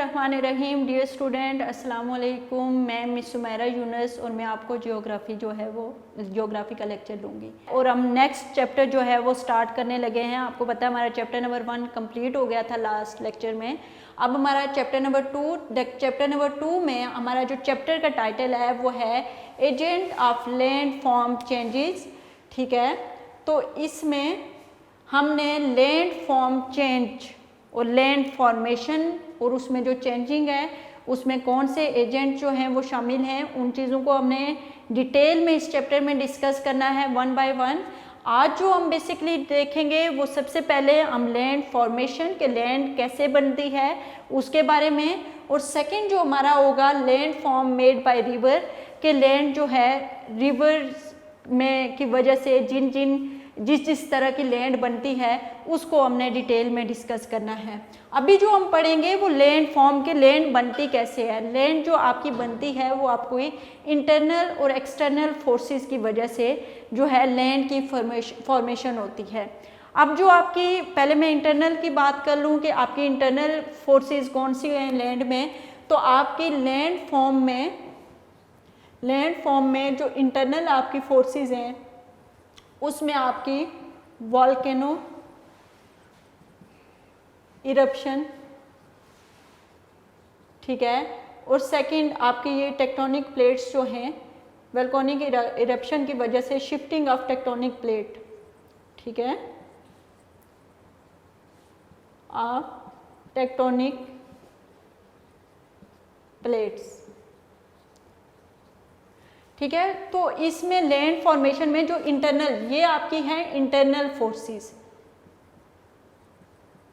बिस्मिल्लाहिर्रहमानिर्रहीम। Dear student, अस्सलाम वालेकुम। मैं मिस सुमैरा यूनुस और मैं आपको जियोग्राफ़ी जो है वो जियोग्राफ़ी का लेक्चर दूंगी और हम नेक्स्ट चैप्टर जो है वो स्टार्ट करने लगे हैं। आपको पता है हमारा चैप्टर नंबर 1 कंप्लीट हो गया था लास्ट लेक्चर में। अब हमारा चैप्टर नंबर 2 में हमारा जो चैप्टर का टाइटल है वो है agent of land form changes. ठीक है, तो इसमें हमने लैंड फॉर्म चेंज और लैंड फॉर्मेशन और उसमें जो चेंजिंग है उसमें कौन से एजेंट जो हैं वो शामिल हैं, उन चीज़ों को हमने डिटेल में इस चैप्टर में डिस्कस करना है वन बाय वन। आज जो हम बेसिकली देखेंगे वो सबसे पहले हम लैंड फॉर्मेशन के लैंड कैसे बनती है उसके बारे में, और सेकंड जो हमारा होगा land form made by river के लैंड जो है रिवर में की वजह से जिस तरह की लैंड बनती है उसको हमने डिटेल में डिस्कस करना है। अभी जो हम पढ़ेंगे वो लैंड फॉर्म के लैंड बनती कैसे है। लैंड जो आपकी बनती है वो आपको इंटरनल और एक्सटर्नल फोर्सेस की वजह से जो है लैंड की फॉर्मेशन होती है। अब जो आपकी पहले मैं इंटरनल की बात कर लूँ कि आपकी इंटरनल फोर्सेस कौन सी हैं लैंड में, तो आपकी लैंड फॉर्म में जो इंटरनल आपकी फोर्सेस हैं उसमें आपकी वॉल्केनो इरप्शन, ठीक है, और सेकंड आपकी ये टेक्टोनिक प्लेट्स जो हैं वॉल्केनिक इरप्शन की वजह से शिफ्टिंग ऑफ टेक्टोनिक प्लेट, ठीक है, ऑफ टेक्टोनिक प्लेट्स, ठीक है। तो इसमें लैंड फॉर्मेशन में जो इंटरनल ये आपकी हैं इंटरनल फोर्सेस।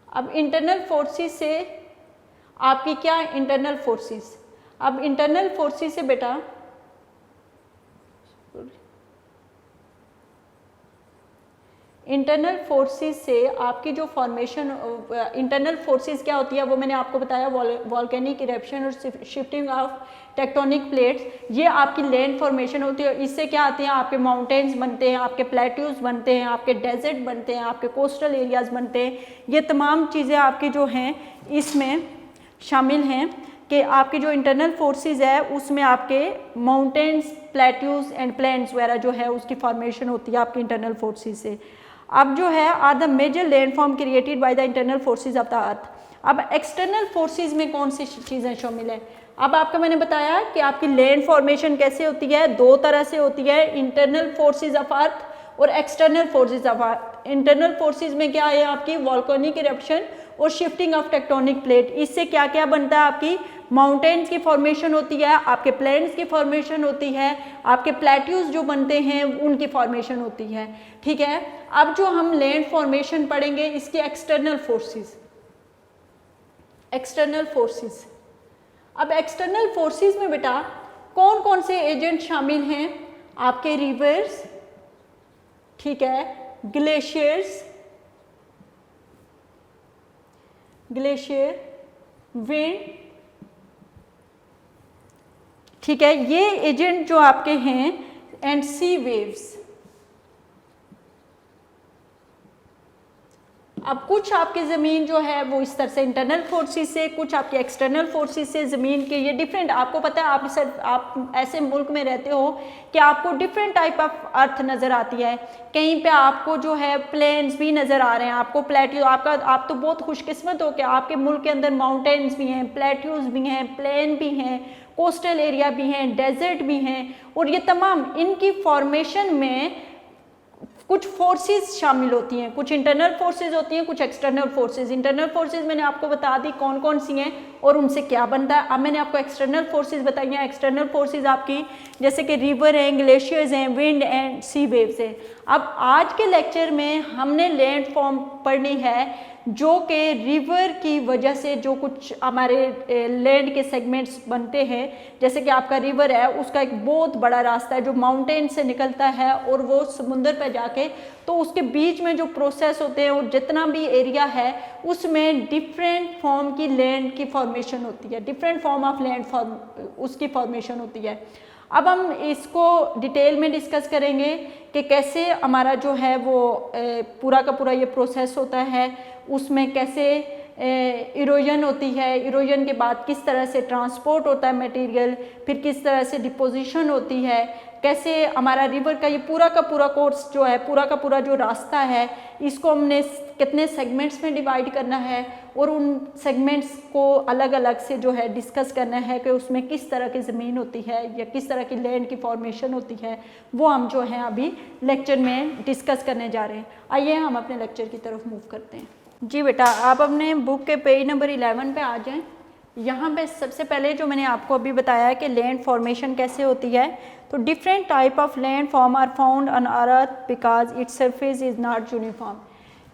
अब इंटरनल फोर्सेस से आपकी क्या इंटरनल फोर्सेस, अब इंटरनल फोर्सेस से बेटा इंटरनल फोर्सेस से आपकी जो फॉर्मेशन इंटरनल फोर्सेस क्या होती है वो मैंने आपको बताया, वॉल्केनिक इरप्शन और शिफ्टिंग ऑफ टेक्टोनिक प्लेट्स, ये आपकी लैंड फॉर्मेशन होती है। इससे क्या आती हैं, आपके माउंटेन्स बनते हैं, आपके प्लेट्यूज बनते हैं, आपके डेजर्ट बनते हैं, आपके कोस्टल एरियाज बनते हैं। ये तमाम चीज़ें आपकी जो हैं इसमें शामिल हैं कि आपकी जो इंटरनल फोर्सेस है उसमें आपके माउंटेन्स, प्लेट्यूज एंड प्लेन्स वगैरह जो है उसकी फॉर्मेशन होती है आपकी इंटरनल फोर्सेस से। अब जो है are the major land form created by the internal forces of the earth. अब एक्सटर्नल फोर्सेस में कौन सी चीज़ें शामिल है। अब आपका मैंने बताया कि आपकी लैंड फॉर्मेशन कैसे होती है, दो तरह से होती है, इंटरनल फोर्सेस ऑफ अर्थ और external forces of earth. Internal forces में क्या है आपकी वॉल्केनिक इरप्शन और शिफ्टिंग ऑफ टेक्टोनिक प्लेट। इससे क्या क्या बनता है, आपकी माउंटेन्स की फॉर्मेशन होती है, आपके प्लेन्स की फॉर्मेशन होती है, आपके प्लेट्यूज जो बनते हैं उनकी फॉर्मेशन होती है, ठीक है। अब जो हम लैंड फॉर्मेशन पढ़ेंगे इसके एक्सटर्नल फोर्सेस। अब एक्सटर्नल फोर्सेस में बेटा कौन कौन से एजेंट शामिल हैं, आपके रिवर्स, ठीक है, ग्लेशियर, विंड, ठीक है, ये एजेंट जो आपके हैं, एंड सी वेव्स। अब कुछ आपकी ज़मीन जो है वो इस तरह से इंटरनल फोर्सेस से, कुछ आपके एक्सटर्नल फोर्सेस से ज़मीन के ये डिफरेंट, आपको पता है आप ऐसे मुल्क में रहते हो कि आपको डिफरेंट टाइप ऑफ अर्थ नज़र आती है। कहीं पे आपको जो है प्लेन्स भी नज़र आ रहे हैं, आपको प्लेट्यू, आप तो बहुत खुशकिस्मत हो कि आपके मुल्क के अंदर माउंटेन्स भी हैं, प्लेट्यूज भी हैं, प्लेन भी हैं, कोस्टल एरिया भी हैं, डेजर्ट भी हैं, और ये तमाम इनकी फॉर्मेशन में कुछ फोर्सेस शामिल होती हैं, कुछ इंटरनल फोर्सेस होती हैं, कुछ एक्सटर्नल फोर्सेस। इंटरनल फोर्सेस मैंने आपको बता दी कौन कौन सी हैं और उनसे क्या बनता है। अब मैंने आपको एक्सटर्नल फोर्सेस बताई हैं। एक्सटर्नल फोर्सेस आपकी जैसे कि रिवर हैं, ग्लेशियर्स हैं, विंड एंड सी वेव्स हैं। अब आज के लेक्चर में हमने लैंड फॉर्म पढ़नी है जो कि रिवर की वजह से जो कुछ हमारे लैंड के सेगमेंट्स बनते हैं, जैसे कि आपका रिवर है उसका एक बहुत बड़ा रास्ता है जो माउंटेन से निकलता है और वो समुंदर पर जाके, तो उसके बीच में जो प्रोसेस होते हैं और जितना भी एरिया है उसमें डिफरेंट फॉर्म की लैंड की फॉर्मेशन होती है, different form of land form उसकी फॉर्मेशन होती है। अब हम इसको डिटेल में डिस्कस करेंगे कि कैसे हमारा जो है वो पूरा का पूरा ये प्रोसेस होता है, उसमें कैसे इरोजन होती है, इरोजन के बाद किस तरह से ट्रांसपोर्ट होता है मटेरियल, फिर किस तरह से डिपोजिशन होती है, कैसे हमारा रिवर का ये पूरा का पूरा कोर्स जो है, पूरा का पूरा जो रास्ता है, इसको हमने कितने सेगमेंट्स में डिवाइड करना है और उन सेगमेंट्स को अलग अलग से जो है डिस्कस करना है कि उसमें किस तरह की ज़मीन होती है या किस तरह की लैंड की फॉर्मेशन होती है, वो हम जो है अभी लेक्चर में डिस्कस करने जा रहे हैं। आइए हम अपने लेक्चर की तरफ मूव करते हैं। जी बेटा, आप अपने बुक के पेज नंबर 11 पे आ जाएं। यहाँ पे सबसे पहले जो मैंने आपको अभी बताया कि लैंड फॉर्मेशन कैसे होती है, तो different type of land form are found on earth because its surface is not uniform.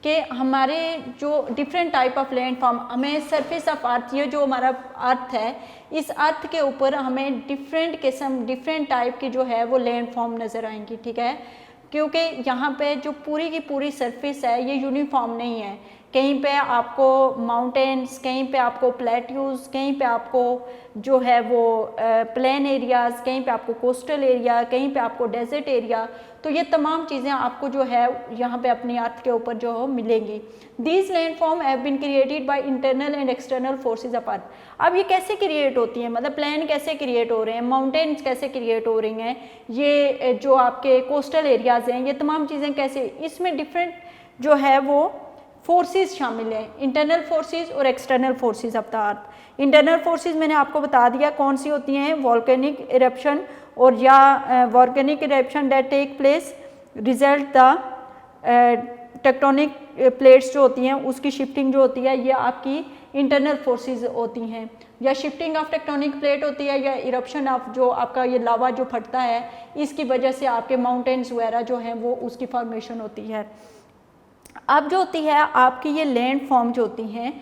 कि हमारे जो different type of land form, हमें सरफेस ऑफ अर्थ, ये जो हमारा अर्थ है, इस अर्थ के ऊपर हमें डिफरेंट किस्म, डिफरेंट टाइप की जो है वो लैंड फॉर्म नज़र आएंगी, ठीक है। क्योंकि यहाँ पे जो पूरी की पूरी सरफेस है ये यूनिफॉर्म नहीं है। कहीं पे आपको माउंटेन्स, कहीं पे आपको प्लेट्यूज, कहीं पे आपको जो है वो प्लेन एरियाज़, कहीं पे आपको कोस्टल एरिया, कहीं पे आपको डेजर्ट एरिया, तो ये तमाम चीज़ें आपको जो है यहाँ पे अपनी अर्थ के ऊपर जो मिलेंगी। These land form have been created by internal and external forces of earth. अब ये कैसे क्रिएट होती हैं, मतलब प्लेन कैसे क्रिएट हो रहे हैं, माउंटेन्स कैसे क्रिएट हो रही हैं, ये जो आपके कोस्टल एरियाज़ हैं, ये तमाम चीज़ें कैसे, इसमें डिफरेंट जो है वो फोर्सेस शामिल हैं, इंटरनल फोर्सेस और external forces of the earth. Internal forces मैंने आपको बता दिया कौन सी होती हैं, वॉल्केनिक इरप्शन और या volcanic eruption that take place result the tectonic plates जो होती हैं उसकी शिफ्टिंग जो होती है, ये आपकी इंटरनल फोर्सेस होती हैं, या शिफ्टिंग ऑफ टेक्टोनिक प्लेट होती है, या इरप्शन ऑफ जो आपका ये लावा जो फटता है, इसकी वजह से आपके माउंटेन्स वगैरह जो हैं वो उसकी फॉर्मेशन होती है। अब जो होती है आपकी ये लैंड फॉर्म जो होती हैं,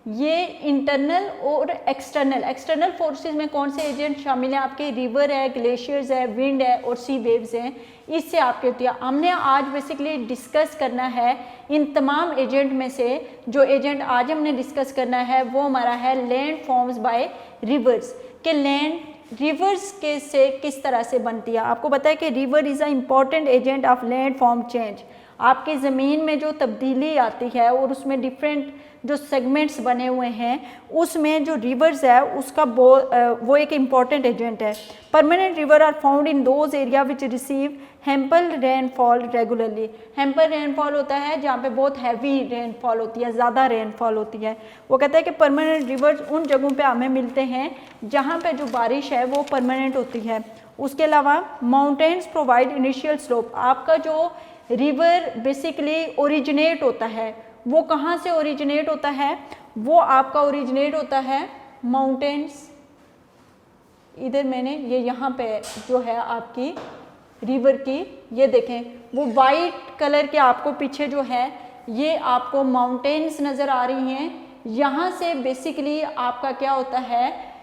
ये इंटरनल और एक्सटर्नल फोर्सेस में कौन से एजेंट शामिल हैं, आपके रिवर है, ग्लेशियर्स है, विंड है और सी वेव्स हैं, इससे आपके होती है। हमने आज बेसिकली डिस्कस करना है इन तमाम एजेंट में से, जो एजेंट आज हमने डिस्कस करना है वो हमारा है लैंड फॉर्म्स बाय रिवर्स, के लैंड रिवर्स के से किस तरह से बनती है। आपको पता है कि river is a important agent of land form change. आपकी ज़मीन में जो तब्दीली आती है और उसमें डिफरेंट जो सेगमेंट्स बने हुए हैं, उसमें जो रिवर्स है उसका वो एक इम्पॉर्टेंट एजेंट है। Permanent river are found in those area which receive ample rainfall regularly. Ample rainfall होता है जहाँ पे बहुत हैवी रेनफॉल होती है, ज़्यादा रेनफॉल होती है। वो कहता है कि परमानेंट रिवर्स उन जगहों पे हमें मिलते हैं जहाँ पे जो बारिश है वो परमानेंट होती है। उसके अलावा माउंटेन्स प्रोवाइड इनिशियल स्लोप। आपका जो रिवर बेसिकली ओरिजिनेट होता है, वो कहाँ से ओरिजिनेट होता है, वो आपका ओरिजिनेट होता है माउंटेन्स। इधर मैंने ये यहाँ पे जो है आपकी रिवर की, ये देखें वो वाइट कलर के आपको पीछे जो है ये आपको माउंटेन्स नज़र आ रही हैं। यहाँ से बेसिकली आपका क्या होता है,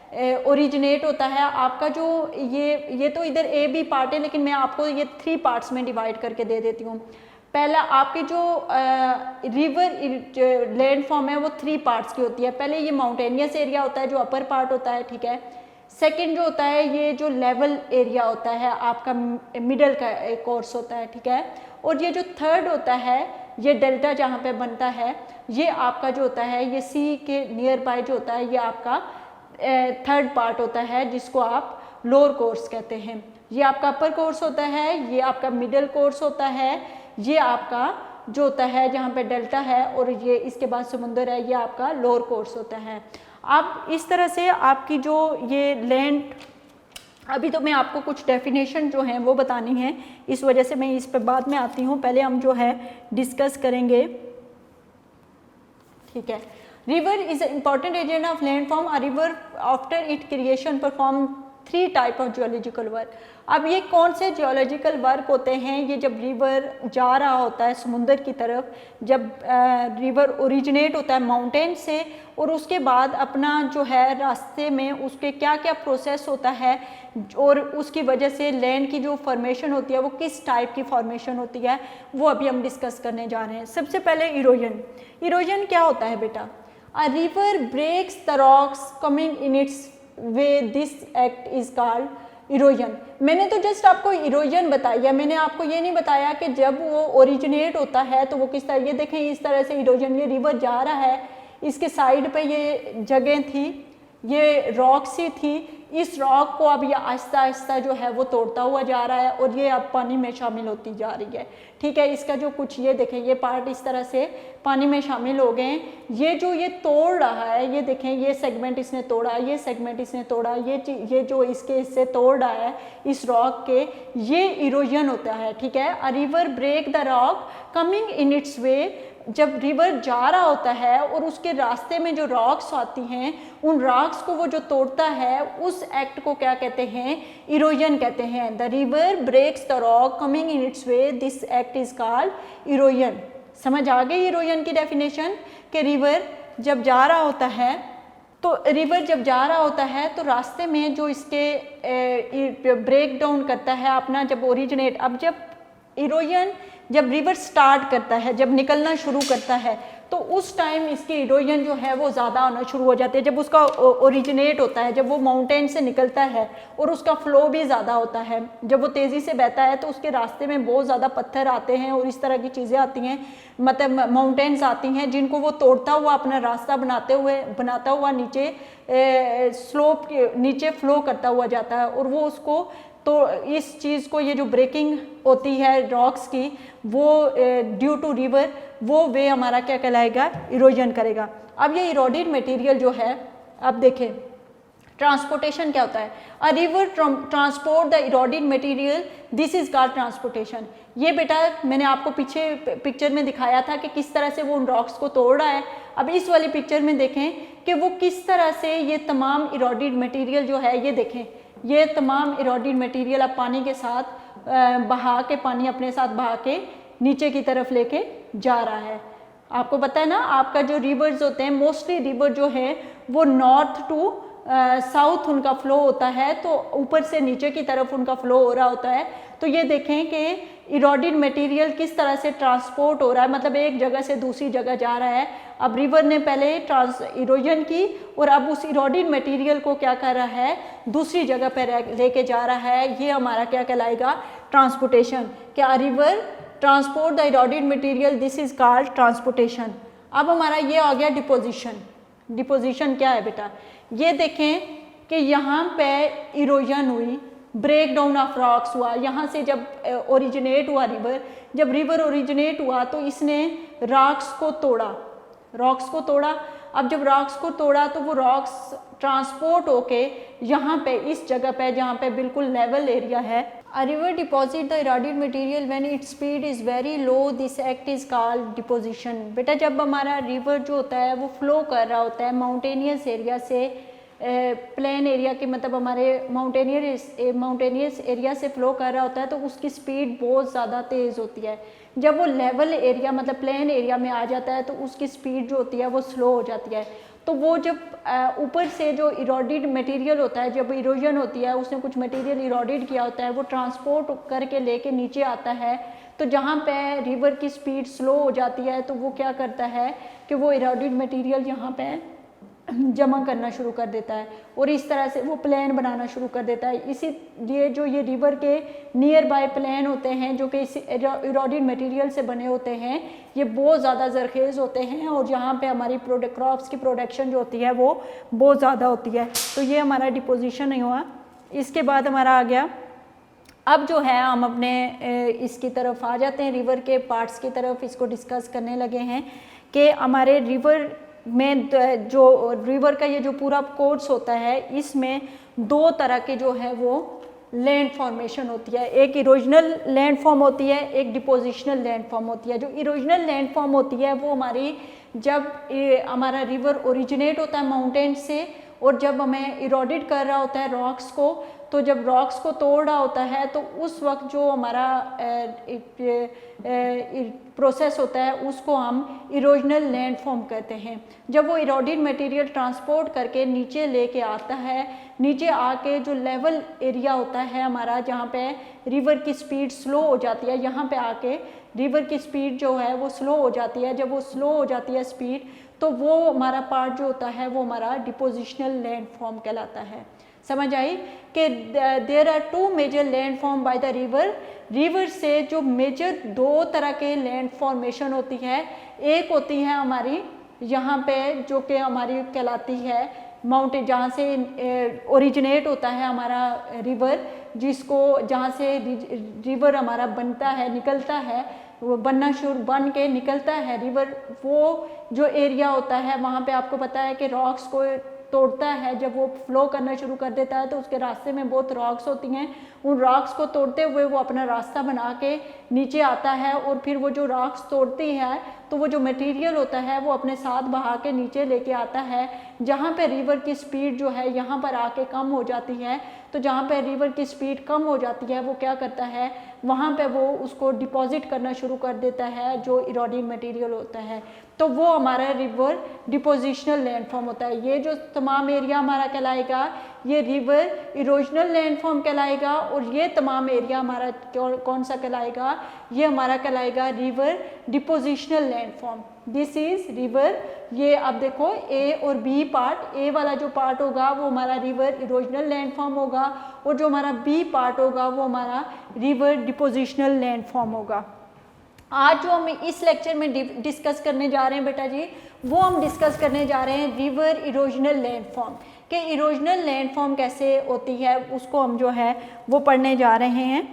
ओरिजिनेट होता है आपका जो ये तो इधर ए बी पार्ट है, लेकिन मैं आपको ये 3 पार्ट्स में डिवाइड करके दे देती हूँ। पहला आपकी जो रिवर लैंड फॉर्म है वो 3 पार्ट्स की होती है। पहले ये माउंटेनियस एरिया होता है जो अपर पार्ट होता है, ठीक है। सेकंड जो होता है ये जो लेवल एरिया होता है आपका मिडल का कोर्स होता है, ठीक है। और ये जो थर्ड होता है ये डेल्टा जहाँ पे बनता है, ये आपका जो होता है ये सी के नियर बाय जो होता है ये आपका थर्ड पार्ट होता है, जिसको आप लोअर कोर्स कहते हैं। ये आपका अपर कोर्स होता है, ये आपका मिडिल कोर्स होता है, ये आपका जो होता है जहाँ पे डेल्टा है और ये इसके बाद समुंदर है, ये आपका लोअर कोर्स होता है। अब इस तरह से आपकी जो ये लैंड, अभी तो मैं आपको कुछ डेफिनेशन जो हैं वो बतानी है, इस वजह से मैं इस पर बाद में आती हूँ। पहले हम जो है डिस्कस करेंगे, ठीक है। River is a important agent of land form. A river after it creation perform 3 type of geological work. अब ये कौन से जियोलॉजिकल वर्क होते हैं, ये जब रिवर जा रहा होता है समुंदर की तरफ, जब रिवर ओरिजिनेट होता है माउंटेन से और उसके बाद अपना जो है रास्ते में उसके क्या क्या प्रोसेस होता है और उसकी वजह से लैंड की जो फॉर्मेशन होती है वो किस टाइप की फॉर्मेशन होती है, वो अभी हम डिस्कस करने जा रहे हैं। सबसे पहले इरोजन। इरोजन क्या होता है बेटा? A river breaks the rocks coming in its way, this act is called erosion. मैंने तो जस्ट आपको इरोजन बताया, मैंने आपको ये नहीं बताया कि जब वो ओरिजिनेट होता है तो वो किस तरह, ये देखें इस तरह से इरोजन, ये रिवर जा रहा है, इसके साइड पे ये जगह थी, ये रॉक सी थी, इस रॉक को अब ये आहिस्ता आहिस्ता जो है वो तोड़ता हुआ जा रहा है और ये अब पानी में शामिल होती जा रही है। ठीक है, इसका जो कुछ ये देखें, ये पार्ट इस तरह से पानी में शामिल हो गए हैं। ये जो ये तोड़ रहा है, ये देखें, ये सेगमेंट इसने तोड़ा, ये सेगमेंट इसने तोड़ा, ये जो इसके हिस्से तोड़ रहा है इस रॉक के, ये इरोजन होता है। ठीक है, a river break the rock coming in its way, जब रिवर जा रहा होता है और उसके रास्ते में जो रॉक्स आती हैं, उन रॉक्स को वो जो तोड़ता है, उस एक्ट को क्या कहते हैं? इरोजन कहते हैं। The river breaks the rock coming in its way, this act is called erosion. समझ आ गई इरोजन की डेफिनेशन? कि रिवर जब जा रहा होता है, तो रिवर जब जा रहा होता है तो रास्ते में जो इसके ब्रेक डाउन करता है अपना, जब ओरिजिनेट, अब जब इरोजन, जब रिवर स्टार्ट करता है, जब निकलना शुरू करता है, तो उस टाइम इसकी इरोजन जो है वो ज़्यादा होना शुरू हो जाती है। जब उसका ओरिजिनेट होता है, जब वो माउंटेन से निकलता है और उसका फ्लो भी ज़्यादा होता है, जब वो तेज़ी से बहता है तो उसके रास्ते में बहुत ज़्यादा पत्थर आते हैं और इस तरह की चीज़ें आती हैं, मतलब माउंटेन्स आती हैं, जिनको वो तोड़ता हुआ अपना रास्ता बनाता हुआ नीचे स्लोप के नीचे फ्लो करता हुआ जाता है। और वो उसको, तो इस चीज़ को, ये जो ब्रेकिंग होती है रॉक्स की, वो ड्यू टू रिवर, वो वे हमारा क्या कहलाएगा? इरोजन करेगा। अब ये इरोडेड मटेरियल जो है, अब देखें ट्रांसपोर्टेशन क्या होता है? A river transport the eroded material, this is called transportation. ये बेटा मैंने आपको पीछे पिक्चर में दिखाया था कि किस तरह से वो उन रॉक्स को तोड़ रहा है। अब इस वाली पिक्चर में देखें कि वो किस तरह से ये तमाम इरोडेड मटेरियल जो है, ये देखें, ये तमाम इरोडेड मटेरियल अब पानी के साथ बहा के, पानी अपने साथ बहा के नीचे की तरफ लेके जा रहा है। आपको पता है ना, आपका जो रिवर्स होते हैं, मोस्टली रिवर जो है वो नॉर्थ टू साउथ उनका फ्लो होता है, तो ऊपर से नीचे की तरफ उनका फ्लो हो रहा होता है। तो ये देखें कि इरोडेड मटेरियल किस तरह से ट्रांसपोर्ट हो रहा है, मतलब एक जगह से दूसरी जगह जा रहा है। अब रिवर ने पहले इरोजन की और अब उस इरोडेड मटेरियल को क्या कर रहा है? दूसरी जगह पर लेके जा रहा है। ये हमारा क्या कहलाएगा? ट्रांसपोर्टेशन। क्या river transport the eroded material, this is called transportation. अब हमारा ये आ गया डिपोजिशन। डिपोजिशन क्या है बेटा? ये देखें कि यहाँ पे इरोजन हुई, ब्रेक डाउन ऑफ रॉक्स हुआ। यहाँ से जब ओरिजिनेट हुआ रिवर, जब रिवर ओरिजिनेट हुआ तो इसने रॉक्स को तोड़ा। अब जब रॉक्स को तोड़ा तो वो रॉक्स ट्रांसपोर्ट होके यहाँ पे, इस जगह पे जहाँ पे बिल्कुल लेवल एरिया है। A river deposit the eroded material when its speed is very low, this act is called deposition. बेटा जब हमारा रिवर जो होता है वो फ्लो कर रहा होता है माउंटेनियस एरिया से प्लेन एरिया के, मतलब हमारे माउंटेनियस एरिया से फ्लो कर रहा होता है, तो उसकी स्पीड बहुत ज़्यादा तेज़ होती है। जब वो लेवल एरिया, मतलब प्लेन एरिया में आ जाता है, तो उसकी स्पीड जो होती है वो स्लो हो जाती है। तो वो जब ऊपर से जो इरोडेड मटेरियल होता है, जब इरोजन होती है, उसने कुछ मटेरियल इरोडेड किया होता है, वो ट्रांसपोर्ट करके लेके नीचे आता है। तो जहाँ पे रिवर की स्पीड स्लो हो जाती है, तो वो क्या करता है कि वो इरोडेड मटेरियल यहाँ पे जमा करना शुरू कर देता है और इस तरह से वो प्लेन बनाना शुरू कर देता है। इसीलिए जो ये रिवर के नियर बाय प्लेन होते हैं, जो कि इस इरोडेड मटेरियल से बने होते हैं, ये बहुत ज़्यादा जरखेज़ होते हैं और यहाँ पे हमारी क्रॉप्स की प्रोडक्शन जो होती है वो बहुत ज़्यादा होती है। तो ये हमारा डिपोजिशन नहीं हुआ। इसके बाद हमारा आ गया, अब जो है हम अपने इसकी तरफ आ जाते हैं, रिवर के पार्ट्स की तरफ। इसको डिस्कस करने लगे हैं कि हमारे रिवर में जो रिवर का ये जो पूरा कोर्स होता है, इसमें दो तरह के जो है वो लैंड फॉर्मेशन होती है। एक इरोजनल लैंड फॉर्म होती है, एक डिपोजिशनल लैंड फॉर्म होती है। जो इरोजनल लैंड फॉर्म होती है वो हमारी, जब हमारा रिवर ओरिजिनेट होता है माउंटेन से और जब हमें इरोडेड कर रहा होता है रॉक्स को, तो जब रॉक्स को तोड़ रहा होता है तो उस वक्त जो हमारा प्रोसेस होता है उसको हम इरोजनल लैंड फॉर्म कहते हैं। जब वो इरोडेड मटेरियल ट्रांसपोर्ट करके नीचे लेके आता है, नीचे आके जो लेवल एरिया होता है हमारा, जहाँ पे रिवर की स्पीड स्लो हो जाती है, यहाँ पे आके रिवर की स्पीड जो है वो स्लो हो जाती है। जब वो स्लो हो जाती है स्पीड, तो वो हमारा पार्ट जो होता है वो हमारा डिपोजिशनल लैंड फॉर्म कहलाता है। समझ आई कि there are two major land form by the river. River से जो मेजर दो तरह के लैंड फॉर्मेशन होती है, एक होती है हमारी यहाँ पे जो कि हमारी कहलाती है माउंटेन, जहाँ से ओरिजिनेट होता है हमारा रिवर, जिसको जहाँ से रिवर हमारा बनता है, निकलता है, वो बनना शुरू बन के निकलता है रिवर, वो जो एरिया होता है वहाँ पे आपको पता है कि रॉक्स को तोड़ता है। जब वो फ्लो करना शुरू कर देता है तो उसके रास्ते में बहुत रॉक्स होती हैं, उन रॉक्स को तोड़ते हुए वो अपना रास्ता बना के नीचे आता है, और फिर वो जो रॉक्स तोड़ती है तो वो जो मटेरियल होता है वो अपने साथ बहा के नीचे लेके आता है। जहाँ पे रिवर की स्पीड जो है यहाँ पर आके कम हो जाती है, तो जहाँ पे रिवर की स्पीड कम हो जाती है वो क्या करता है, वहाँ पे वो उसको डिपॉजिट करना शुरू कर देता है जो इरोडिंग मटेरियल होता है, तो वो हमारा रिवर डिपोजिशनल लैंडफॉर्म होता है। ये जो तमाम एरिया हमारा कहलाएगा ये रिवर इरोजनल लैंडफॉर्म कहलाएगा, और ये तमाम एरिया हमारा कौन सा कहलाएगा, ये हमारा कहलाएगा river depositional landform. This is river, ये आप देखो ए और बी पार्ट, ए वाला जो पार्ट होगा वो हमारा रिवर इरोजनल लैंडफॉर्म होगा, और जो हमारा बी पार्ट होगा वो हमारा रिवर डिपोजिशनल लैंडफॉर्म होगा। आज जो हम इस लेक्चर में डिस्कस करने जा रहे हैं बेटा जी, वो हम डिस्कस करने जा रहे हैं रिवर इरोजनल लैंडफॉर्म, कि इरोजनल लैंडफॉर्म कैसे होती है उसको हम जो है वो पढ़ने जा रहे हैं।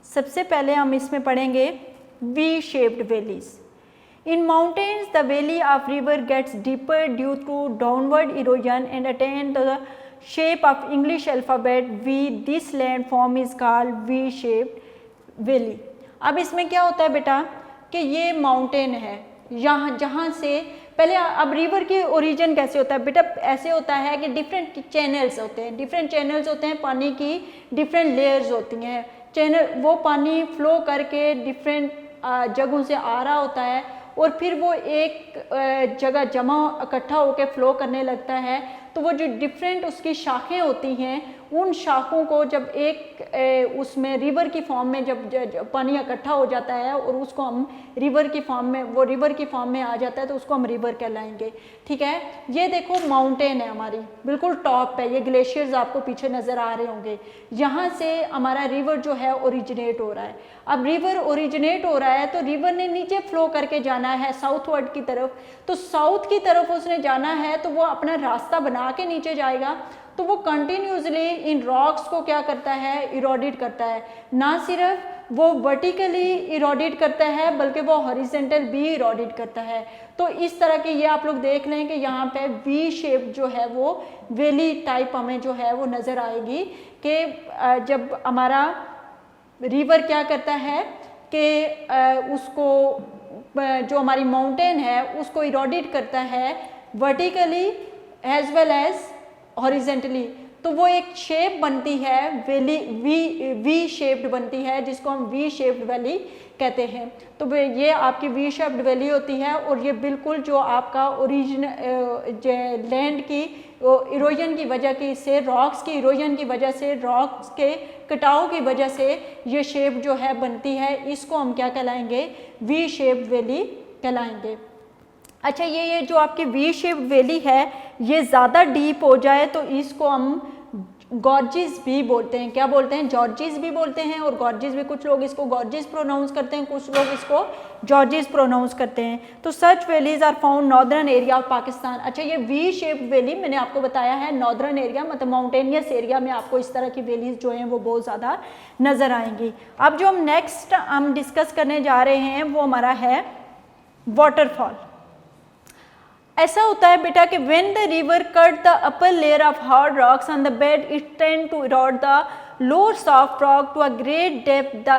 सबसे पहले हम इसमें पढ़ेंगे V shaped valleys. In mountains the valley of river gets deeper due to downward erosion and attain the shape of English alphabet V. This landform is called V shaped valley. अब इसमें क्या होता है बेटा कि ये माउंटेन है, यहाँ जहाँ से पहले, अब रिवर की ओरिजिन कैसे होता है बेटा, ऐसे होता है कि डिफरेंट चैनल्स होते हैं, डिफरेंट चैनल्स होते हैं, पानी की डिफरेंट लेयर्स होती हैं, चैनल वो पानी फ्लो करके डिफरेंट जगहों से आ रहा होता है, और फिर वो एक जगह जमा इकट्ठा होकर फ्लो करने लगता है। तो वो जो डिफरेंट उसकी शाखें होती हैं, उन शाखों को जब एक उसमें रिवर की फॉर्म में जब पानी इकट्ठा हो जाता है और उसको हम रिवर की फॉर्म में, वो रिवर की फॉर्म में आ जाता है तो उसको हम रिवर कहलाएंगे। ठीक है, ये देखो माउंटेन है हमारी, बिल्कुल टॉप पे, ये ग्लेशियर्स आपको पीछे नज़र आ रहे होंगे, यहाँ से हमारा रिवर जो है ओरिजिनेट हो रहा है। अब रिवर ओरिजिनेट हो रहा है तो रिवर ने नीचे फ्लो करके जाना है साउथवर्ड की तरफ, तो साउथ की तरफ उसने जाना है तो वो अपना रास्ता बना के नीचे जाएगा, तो वो कंटिन्यूसली इन रॉक्स को क्या करता है, इरोडेट करता है। ना सिर्फ वो वर्टिकली इरोडेट करता है बल्कि वो हॉरिजेंटल भी इरोडेट करता है। तो इस तरह के ये आप लोग देख लें कि यहाँ पे वी शेप जो है वो वैली टाइप हमें जो है वो नज़र आएगी, कि जब हमारा रिवर क्या करता है कि उसको जो हमारी माउंटेन है उसको इरोडेट करता है vertically as well as horizontally, तो वो एक शेप बनती है वैली, वी शेप्ड बनती है, जिसको हम वी शेप्ड वैली कहते हैं। तो ये आपकी वी शेप्ड वैली होती है, और ये बिल्कुल जो आपका लैंड की इरोजन की वजह की से, रॉक्स की इरोजन की वजह से, रॉक्स के कटाव की वजह से ये शेप जो है बनती है, इसको हम क्या कहलाएंगे, वी शेप्ड वैली कहलाएंगे। अच्छा, ये जो आपकी वी शेप्ड वैली है ये ज़्यादा डीप हो जाए तो इसको हम गॉर्जेस भी बोलते हैं। क्या बोलते हैं, जॉर्जेस भी बोलते हैं, और गॉर्जेस भी, कुछ लोग इसको गॉर्जेस प्रोनाउंस करते हैं, कुछ लोग इसको जॉर्जेस प्रोनाउंस करते हैं। तो such valleys are found northern area of Pakistan. अच्छा, ये वी शेप्ड वैली मैंने आपको बताया है नॉर्दर्न एरिया, मतलब माउंटेनियस एरिया में आपको इस तरह की वैलीज जो हैं वो बहुत ज़्यादा नज़र आएंगी। अब जो हम नेक्स्ट हम डिस्कस करने जा रहे हैं वो हमारा है वाटरफॉल। ऐसा होता है बेटा कि when the river cut the upper layer of hard rocks on the bed, it tend to erode the lower soft rock to a great depth. The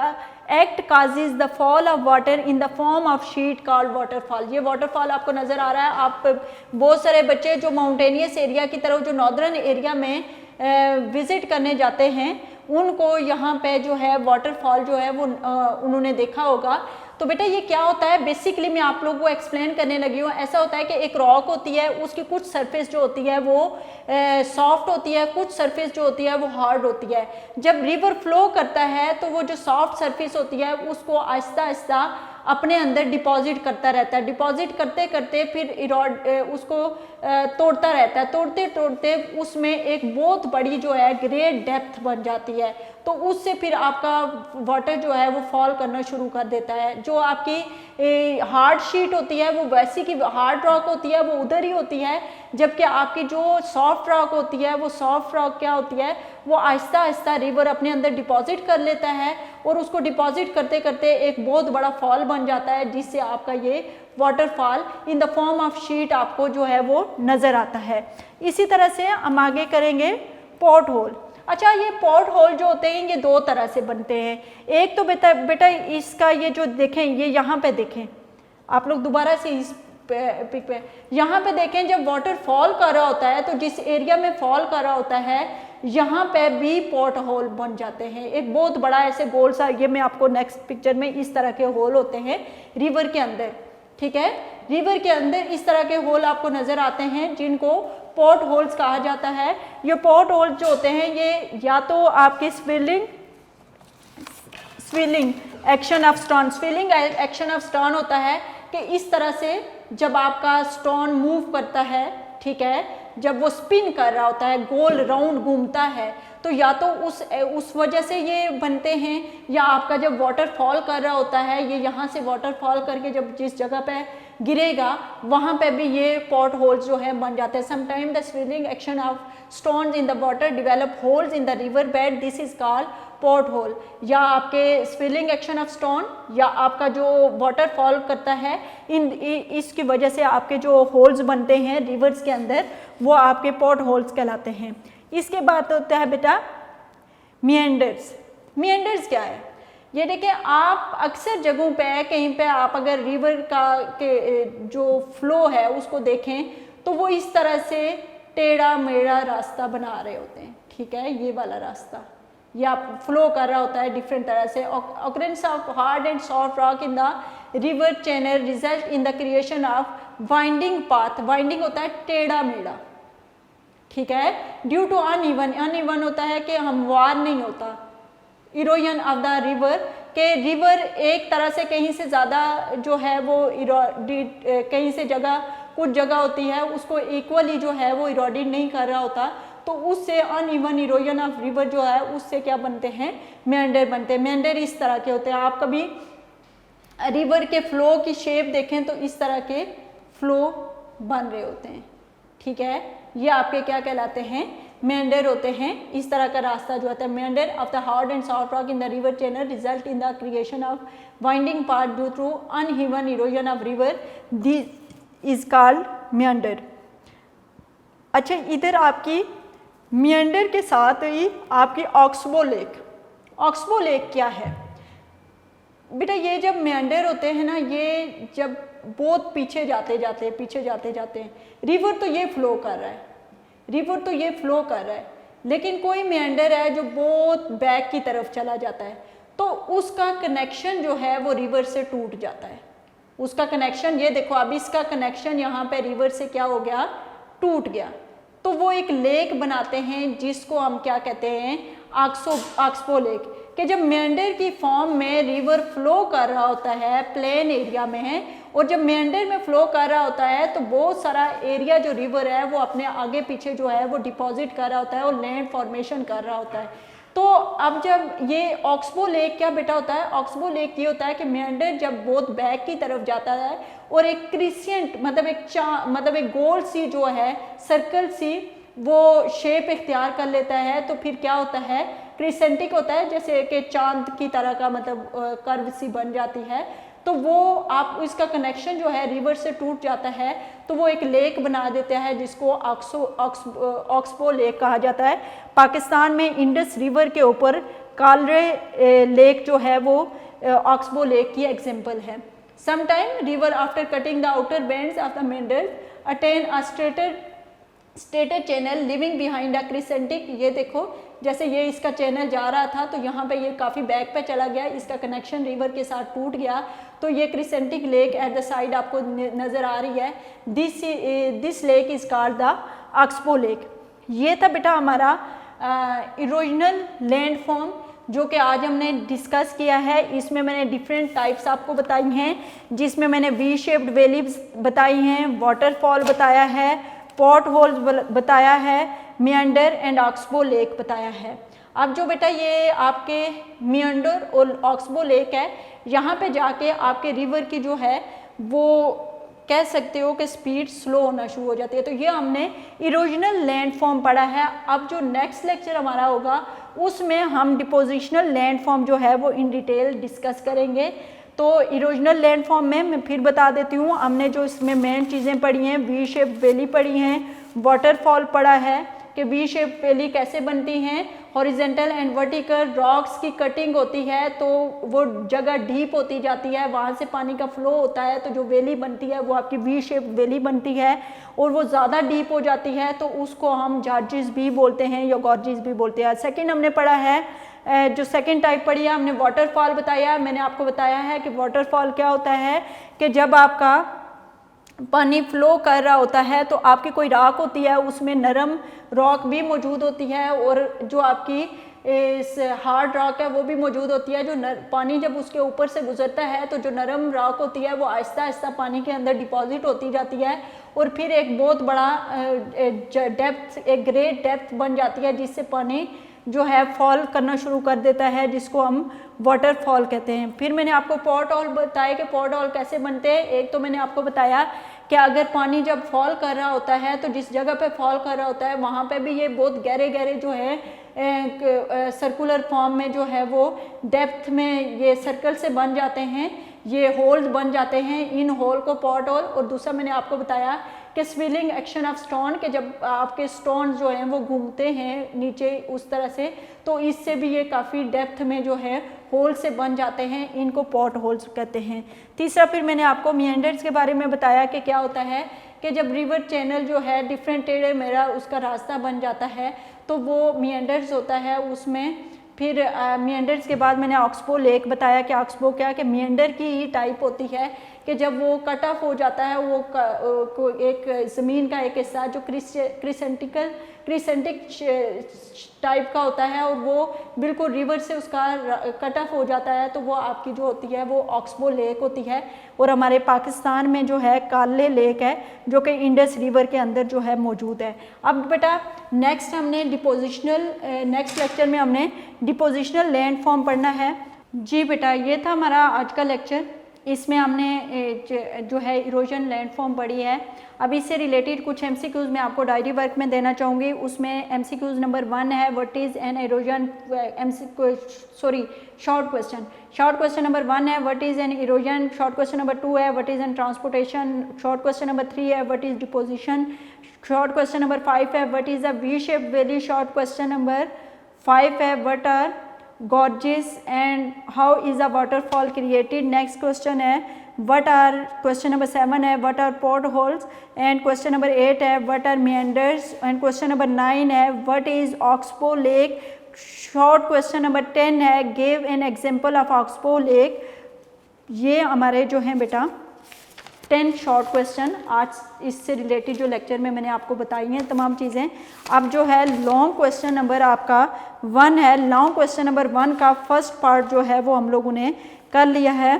act causes the fall of water in the form of sheet called waterfall. ये waterfall आपको नज़र आ रहा है। आप बहुत सारे बच्चे जो माउंटेनियस एरिया की तरफ, जो नॉर्दर्न एरिया में विज़िट करने जाते हैं, उनको यहाँ पे जो है वाटरफॉल जो है वो उन्होंने देखा होगा। तो बेटा ये क्या होता है, बेसिकली मैं आप लोगों को एक्सप्लेन करने लगी हूँ। ऐसा होता है कि एक रॉक होती है, उसकी कुछ सरफेस जो होती है वो सॉफ्ट होती है, कुछ सरफेस जो होती है वो हार्ड होती है। जब रिवर फ्लो करता है तो वो जो सॉफ्ट सरफेस होती है उसको आहिस्ता आहिस्ता अपने अंदर डिपॉजिट करता रहता है, डिपॉजिट करते करते फिर उसको तोड़ता रहता है, तोड़ते तोड़ते उसमें एक बहुत बड़ी जो है ग्रेट डेप्थ बन जाती है। तो उससे फिर आपका वाटर जो है वो फॉल करना शुरू कर देता है। जो आपकी हार्ड शीट होती है वो वैसी की हार्ड रॉक होती है, वो उधर ही होती है, जबकि आपकी जो सॉफ्ट रॉक होती है वो सॉफ्ट रॉक क्या होती है, वो आहिस्ता आहिस्ता रिवर अपने अंदर डिपॉजिट कर लेता है और उसको डिपॉजिट करते करते एक बहुत बड़ा फॉल बन जाता है, जिससे आपका ये waterfall in the form of sheet आपको जो है वो नज़र आता है। इसी तरह से हम आगे करेंगे पॉट होल। अच्छा, ये पॉट होल जो होते हैं ये दो तरह से बनते हैं। एक तो बेटा इसका ये जो देखें, ये यहाँ पे देखें, आप लोग दोबारा से इस पिक पे यहाँ पे देखें, जब वाटर फॉल कर रहा होता है तो जिस एरिया में फॉल कर रहा होता है यहाँ पे भी पॉट होल बन जाते हैं। एक बहुत बड़ा ऐसे गोल सा, ये मैं आपको नेक्स्ट पिक्चर में इस तरह के होल होते हैं रिवर के अंदर, ठीक है। रिवर के अंदर इस तरह के होल आपको नज़र आते हैं जिनको पॉट होल्स कहा जाता है। ये पॉट होल्स जो होते हैं ये या तो आपके swirling action of stone, swirling action of stone होता है कि इस तरह से जब आपका स्टोन मूव करता है, ठीक है, जब वो स्पिन कर रहा होता है, गोल राउंड घूमता है, तो या तो उस वजह से ये बनते हैं, या आपका जब वाटरफॉल कर रहा होता है ये यहाँ से वाटरफॉल करके जब जिस जगह पे गिरेगा वहाँ पे भी ये पॉट होल्स जो है बन जाते हैं। Sometime the swirling action of stones in the water develop holes in the river bed, this is called pot hole. या आपके स्विलिंग एक्शन ऑफ स्टोन या आपका जो वाटरफॉल करता है इसकी वजह से आपके जो होल्स बनते हैं रिवर्स के अंदर वो आपके पॉट होल्स कहलाते हैं। इसके बाद होता है बेटा मिएंडर्स। मिएंडर्स क्या है? ये देखिए, आप अक्सर जगहों पे कहीं पे आप अगर रिवर का के जो फ्लो है उसको देखें तो वो इस तरह से टेढ़ा मेढ़ा रास्ता बना रहे होते हैं, ठीक है, ये वाला रास्ता या फ्लो कर रहा होता है डिफरेंट तरह से। Occurrence of hard and soft rock in the river channel result in the creation of winding path. Winding होता है टेढ़ा मेढ़ा, ठीक है, ड्यू टू अनइवन, अनइवन होता है कि हमवार नहीं होता, इरोजन ऑफ द रिवर के रिवर एक तरह से कहीं से ज़्यादा जो है वो कहीं से जगह कुछ जगह होती है उसको इक्वली जो है वो इरोडेड नहीं कर रहा होता, तो उससे अनइवन इरोजन ऑफ रिवर जो है उससे क्या बनते हैं, मेंडर बनते हैं। मेंडर इस तरह के होते हैं, आप कभी रिवर के फ्लो की शेप देखें तो इस तरह के फ्लो बन रहे होते हैं, ठीक है, ये आपके क्या कहलाते हैं, मेंडर होते हैं। इस तरह का रास्ता जो होता है meander of the hard and soft rock in the river channel result in the creation of winding part due to uneven erosion of river, this is called meander. अच्छा, इधर आपकी मेंडर के साथ ही आपकी ऑक्सबो लेक। ऑक्सबो लेक क्या है बेटा? ये जब मेंडर होते हैं ना, ये जब बहुत पीछे जाते जाते हैं, रिवर तो ये फ्लो कर रहा है, रिवर तो ये फ्लो कर रहा है, लेकिन कोई मेंडर है जो बहुत बैक की तरफ चला जाता है तो उसका कनेक्शन जो है वो रिवर से टूट जाता है। उसका कनेक्शन, ये देखो अब इसका कनेक्शन यहाँ पे रिवर से क्या हो गया, टूट गया, तो वो एक लेक बनाते हैं जिसको हम क्या कहते हैं, ऑक्सबो लेक। कि जब मेंडर की फॉर्म में रिवर फ्लो कर रहा होता है प्लेन एरिया में है, और जब मेंडर में फ्लो कर रहा होता है तो बहुत सारा एरिया जो रिवर है वो अपने आगे पीछे जो है वो डिपॉजिट कर रहा होता है और लैंड फॉर्मेशन कर रहा होता है। तो अब जब ये ऑक्सबो लेक क्या बेटा होता है, ऑक्सबो लेक ये होता है कि मेंडर जब बहुत बैक की तरफ जाता है और एक क्रिसेंट मतलब एक गोल सी जो है सर्कल सी वो शेप इख्तियार कर लेता है, तो फिर क्या होता है, क्रिसेंटिक होता है, जैसे कि चांद की तरह का मतलब कर्व सी बन जाती है, तो वो आप इसका कनेक्शन जो है रिवर से टूट जाता है तो वो एक लेक बना देता है जिसको ऑक्सबो लेक कहा जाता है। पाकिस्तान में इंडस रिवर के ऊपर कालरे लेक जो है वो ऑक्सबो लेक की एग्जाम्पल है। Sometime river after cutting the outer bends of the meander attain a straighter channel leaving behind a crescentic. ये देखो जैसे ये इसका चैनल जा रहा था तो यहाँ पे ये काफ़ी बैक पे चला गया, इसका कनेक्शन रिवर के साथ टूट गया, तो ये crescentic lake at the side आपको नज़र आ रही है। This lake is called the oxbow lake. ये था बेटा हमारा इरोजनल लैंड फॉर्म जो कि आज हमने डिस्कस किया है। इसमें मैंने डिफरेंट टाइप्स आपको बताई हैं, जिसमें मैंने वी शेप्ड वैलीज बताई हैं, वाटरफॉल बताया है, पॉट होल्स बताया है, मेंडर एंड ऑक्सबो लेक बताया है। अब जो बेटा ये आपके मियंडर और ऑक्सबो लेक है, यहाँ पे जाके आपके रिवर की जो है वो कह सकते हो कि स्पीड स्लो होना शुरू हो जाती है। तो ये हमने इरोजनल लैंडफॉर्म पढ़ा है। अब जो नेक्स्ट लेक्चर हमारा होगा उसमें हम डिपोजिशनल लैंडफॉर्म जो है वो इन डिटेल डिस्कस करेंगे। तो इरोजनल लैंडफॉर्म में मैं फिर बता देती हूँ, हमने जो इसमें मेन चीज़ें पढ़ी हैं, वी शेप वैली पढ़ी हैं, वाटरफॉल पढ़ा है कि वी शेप वैली कैसे बनती हैं, हॉरिजेंटल एंड वर्टिकल रॉक्स की कटिंग होती है तो वो जगह डीप होती जाती है, वहाँ से पानी का फ्लो होता है तो जो वैली बनती है वो आपकी वी शेप वैली बनती है और वो ज़्यादा डीप हो जाती है तो उसको हम जॉर्जेस भी बोलते हैं या गॉर्जेस भी बोलते हैं। सेकंड हमने पढ़ा है, जो सेकंड टाइप पढ़ी है हमने वाटरफॉल बताया। मैंने आपको बताया है कि वाटरफॉल क्या होता है कि जब आपका पानी फ्लो कर रहा होता है तो आपकी कोई रॉक होती है, उसमें नरम रॉक भी मौजूद होती है और जो आपकी इस हार्ड रॉक है वो भी मौजूद होती है। जो पानी जब उसके ऊपर से गुजरता है तो जो नरम रॉक होती है वो आहिस्ता आहिस्ता पानी के अंदर डिपॉजिट होती जाती है और फिर एक बहुत बड़ा डेप्थ, एक ग्रेट डेप्थ बन जाती है जिससे पानी जो है फॉल करना शुरू कर देता है, जिसको हम वाटरफॉल कहते हैं। फिर मैंने आपको पॉट हॉल बताया कि पॉट हॉल कैसे बनते हैं। एक तो मैंने आपको बताया कि अगर पानी जब फॉल कर रहा होता है तो जिस जगह पे फॉल कर रहा होता है वहाँ पे भी ये बहुत गहरे गहरे जो है सर्कुलर फॉर्म में जो है वो डेप्थ में ये सर्कल से बन जाते हैं, ये होल्स बन जाते हैं, इन होल को पॉट होल। और दूसरा मैंने आपको बताया कि स्विलिंग एक्शन ऑफ स्टोन, के जब आपके स्टोन जो हैं वो घूमते हैं नीचे उस तरह से तो इससे भी ये काफ़ी डेप्थ में जो है होल से बन जाते हैं, इनको पॉट होल्स कहते हैं। तीसरा फिर मैंने आपको मियंडर्स के बारे में बताया कि क्या होता है कि जब रिवर चैनल जो है डिफरेंट टेढ़े मेढ़ा उसका रास्ता बन जाता है तो वो मियंडर्स होता है उसमें। फिर मियंडर्स के बाद मैंने ऑक्सबो लेक बताया कि ऑक्सबो क्या कि मियंडर की ही टाइप होती है कि जब वो कट ऑफ हो जाता है वो एक ज़मीन का एक हिस्सा जो क्रिसेंटिक टाइप का होता है और वो बिल्कुल रिवर से उसका कट ऑफ हो जाता है तो वो आपकी जो होती है वो ऑक्सबो लेक होती है। और हमारे पाकिस्तान में जो है काले लेक है जो कि इंडस रिवर के अंदर जो है मौजूद है। अब बेटा नेक्स्ट हमने डिपोजिशनल, नेक्स्ट लेक्चर में हमने डिपोजिशनल लैंडफॉर्म पढ़ना है। जी बेटा ये था हमारा आज का लेक्चर, इसमें हमने जो है इरोजन लैंडफॉर्म पढ़ी है। अब इससे रिलेटेड कुछ एमसीक्यूज़ मैं आपको डायरी वर्क में देना चाहूँगी। उसमें एमसीक्यूज़ नंबर 1 है what is an erosion, short question number 1 है what is an erosion, short question number 2 है what is an transportation, short question number 3 है what is deposition, short question number 5 है what is a V shape valley, short question number 5 है what are gorges and how is a waterfall created। next question है what are, question number 7 है what are potholes and question number 8 है what are meanders and question number 9 है what is oxbow lake, short question number 10 है give an example of oxbow lake। ये हमारे जो हैं बेटा 10 शॉर्ट क्वेश्चन आज इससे रिलेटेड जो लेक्चर में मैंने आपको बताई हैं तमाम चीज़ें। अब जो है लॉन्ग क्वेश्चन नंबर आपका 1 है, लॉन्ग क्वेश्चन नंबर 1 का फर्स्ट पार्ट जो है वो हम लोगों ने कर लिया है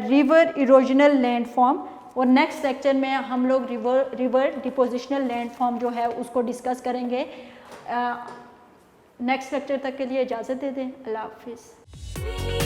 रिवर इरोजनल लैंडफॉर्म। और नेक्स्ट लेक्चर में हम लोग रिवर डिपोजिशनल लैंडफॉर्म जो है उसको डिस्कस करेंगे। नेक्स्ट लेक्चर तक के लिए इजाज़त दे दें। अल्लाह हाफिज़।